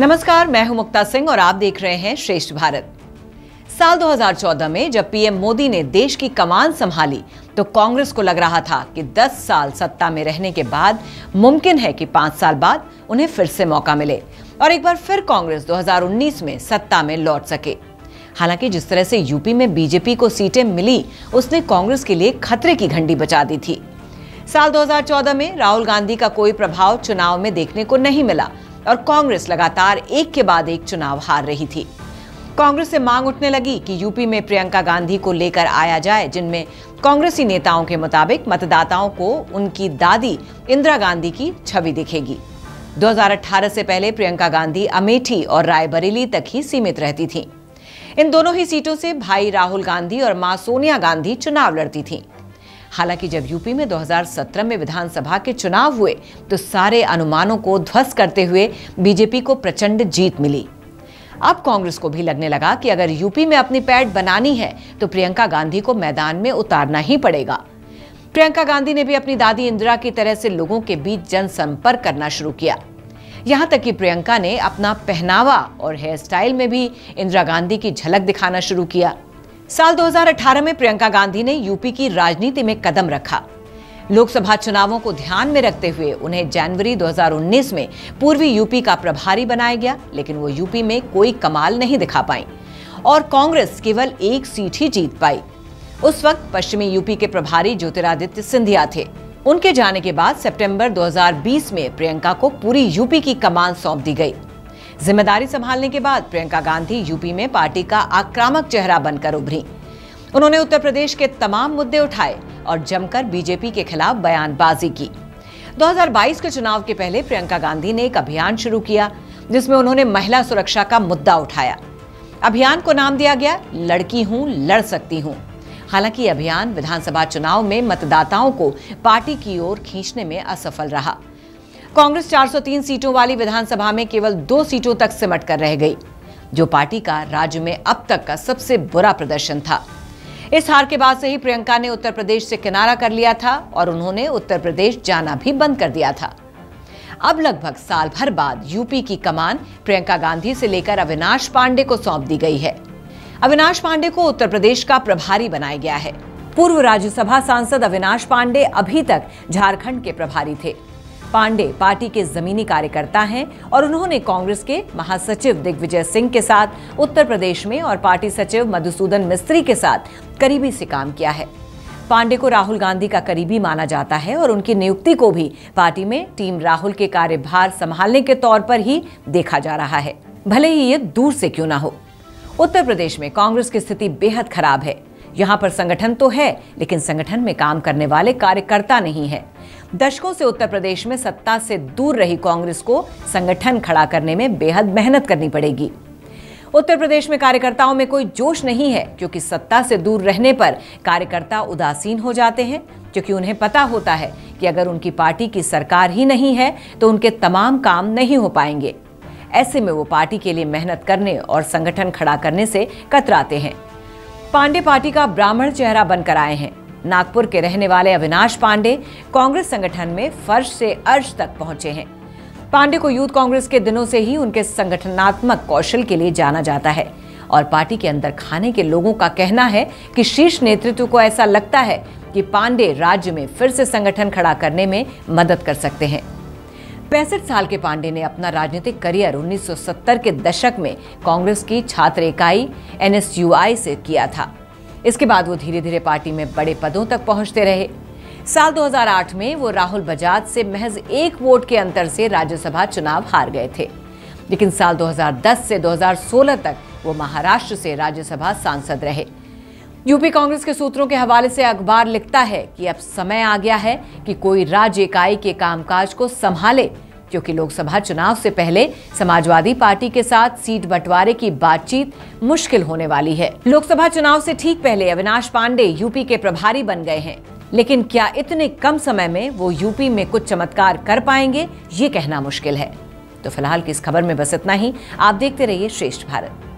नमस्कार, मैं हूं मुक्ता सिंह और आप देख रहे हैं श्रेष्ठ भारत। साल 2014 में जब पीएम मोदी ने देश की कमान संभाली तो कांग्रेस को लग रहा था कि 10 साल सत्ता में रहने के बाद मुमकिन है कि 5 साल बाद उन्हें फिर से मौका मिले और एक बार फिर कांग्रेस 2019 में सत्ता में लौट सके। हालांकि जिस तरह से यूपी में बीजेपी को सीटें मिली, उसने कांग्रेस के लिए खतरे की घंटी बजा दी थी। साल 2014 में राहुल गांधी का कोई प्रभाव चुनाव में देखने को नहीं मिला और कांग्रेस लगातार एक के बाद एक चुनाव हार रही थी। कांग्रेस से मांग उठने लगी कि यूपी में प्रियंका गांधी को लेकर आया जाए, जिनमें कांग्रेसी नेताओं के मुताबिक मतदाताओं को उनकी दादी इंदिरा गांधी की छवि दिखेगी। 2018 से पहले प्रियंका गांधी अमेठी और रायबरेली तक ही सीमित रहती थीं। इन दोनों ही सीटों से भाई राहुल गांधी और मां सोनिया गांधी चुनाव लड़ती थीं। हालांकि जब यूपी में 2017 में विधानसभा के चुनाव हुए तो सारे अनुमानों को ध्वस्त करते हुए बीजेपी को प्रचंड जीत मिली। अब कांग्रेस को भी लगने लगा कि अगर यूपी में अपनी पैठ बनानी है तो प्रियंका गांधी को मैदान में उतारना ही पड़ेगा। प्रियंका गांधी ने भी अपनी दादी इंदिरा की तरह से लोगों के बीच जनसंपर्क करना शुरू किया। यहां तक कि प्रियंका ने अपना पहनावा और हेयर स्टाइल में भी इंदिरा गांधी की झलक दिखाना शुरू किया। साल 2018 में प्रियंका गांधी ने यूपी की राजनीति में कदम रखा। लोकसभा चुनावों को ध्यान में रखते हुए उन्हें जनवरी 2019 में पूर्वी यूपी का प्रभारी बनाया गया, लेकिन वो यूपी में कोई कमाल नहीं दिखा पाई और कांग्रेस केवल एक सीट ही जीत पाई। उस वक्त पश्चिमी यूपी के प्रभारी ज्योतिरादित्य सिंधिया थे। उनके जाने के बाद सितंबर 2020 में प्रियंका को पूरी यूपी की कमान सौंप दी गई। जिम्मेदारी संभालने के बाद प्रियंका गांधी यूपी में पार्टी का आक्रामक चेहरा बनकर उभरी। उन्होंने उत्तर प्रदेश के तमाम मुद्दे उठाए और जमकर बीजेपी के खिलाफ बयानबाजी की। 2022 के चुनाव के पहले प्रियंका गांधी ने एक अभियान शुरू किया जिसमें उन्होंने महिला सुरक्षा का मुद्दा उठाया। अभियान को नाम दिया गया लड़की हूं, लड़ सकती हूं। हालांकि अभियान विधानसभा चुनाव में मतदाताओं को पार्टी की ओर खींचने में असफल रहा। कांग्रेस 403 सीटों वाली विधानसभा में केवल 2 सीटों तक सिमट कर रह गई, जो पार्टी का राज्य में अब तक का सबसे बुरा प्रदर्शन था। इस हार के बाद से ही प्रियंका ने उत्तर प्रदेश से किनारा कर लिया था और उन्होंने उत्तर प्रदेश जाना भी बंद कर दिया था। अब लगभग साल भर बाद यूपी की कमान प्रियंका गांधी से लेकर अविनाश पांडे को सौंप दी गई है। अविनाश पांडे को उत्तर प्रदेश का प्रभारी बनाया गया है। पूर्व राज्यसभा सांसद अविनाश पांडे अभी तक झारखंड के प्रभारी थे। पांडे पार्टी के जमीनी कार्यकर्ता हैं और उन्होंने कांग्रेस के महासचिव दिग्विजय सिंह के साथ उत्तर प्रदेश में और पार्टी सचिव मधुसूदन मिस्त्री के साथ करीबी से काम किया है। पांडे को राहुल गांधी का करीबी माना जाता है और उनकी नियुक्ति को भी पार्टी में टीम राहुल के कार्यभार संभालने के तौर पर ही देखा जा रहा है, भले ही ये दूर से क्यों ना हो। उत्तर प्रदेश में कांग्रेस की स्थिति बेहद खराब है। यहाँ पर संगठन तो है, लेकिन संगठन में काम करने वाले कार्यकर्ता नहीं है। दशकों से उत्तर प्रदेश में सत्ता से दूर रही कांग्रेस को संगठन खड़ा करने में बेहद मेहनत करनी पड़ेगी। उत्तर प्रदेश में कार्यकर्ताओं में कोई जोश नहीं है, क्योंकि सत्ता से दूर रहने पर कार्यकर्ता उदासीन हो जाते हैं, क्योंकि उन्हें पता होता है कि अगर उनकी पार्टी की सरकार ही नहीं है तो उनके तमाम काम नहीं हो पाएंगे। ऐसे में वो पार्टी के लिए मेहनत करने और संगठन खड़ा करने से कतराते हैं। पांडे पार्टी का ब्राह्मण चेहरा बनकर आए हैं। नागपुर के रहने वाले अविनाश पांडे कांग्रेस संगठन में फर्श से अर्श तक पहुंचे हैं। पांडे को यूथ कांग्रेस के दिनों से ही उनके संगठनात्मक कौशल के लिए जाना जाता है और पार्टी के अंदर खाने के लोगों का कहना है कि शीर्ष नेतृत्व को ऐसा लगता है कि पांडे राज्य में फिर से संगठन खड़ा करने में मदद कर सकते हैं। 65 साल के पांडे ने अपना राजनीतिक करियर 1970 के दशक में कांग्रेस की छात्र इकाई NSUI से किया था। इसके बाद वो धीरे धीरे पार्टी में बड़े पदों तक पहुंचते रहे। साल 2008 में वो राहुल बजाज से महज 1 वोट के अंतर से राज्यसभा चुनाव हार गए थे, लेकिन साल 2010 से 2016 तक वो महाराष्ट्र से राज्यसभा सांसद रहे। यूपी कांग्रेस के सूत्रों के हवाले से अखबार लिखता है कि अब समय आ गया है कि कोई राज्य इकाई के कामकाज को संभाले, क्योंकि लोकसभा चुनाव से पहले समाजवादी पार्टी के साथ सीट बंटवारे की बातचीत मुश्किल होने वाली है। लोकसभा चुनाव से ठीक पहले अविनाश पांडे यूपी के प्रभारी बन गए हैं, लेकिन क्या इतने कम समय में वो यूपी में कुछ चमत्कार कर पाएंगे, ये कहना मुश्किल है। तो फिलहाल की इस खबर में बस इतना ही। आप देखते रहिए श्रेष्ठ भारत।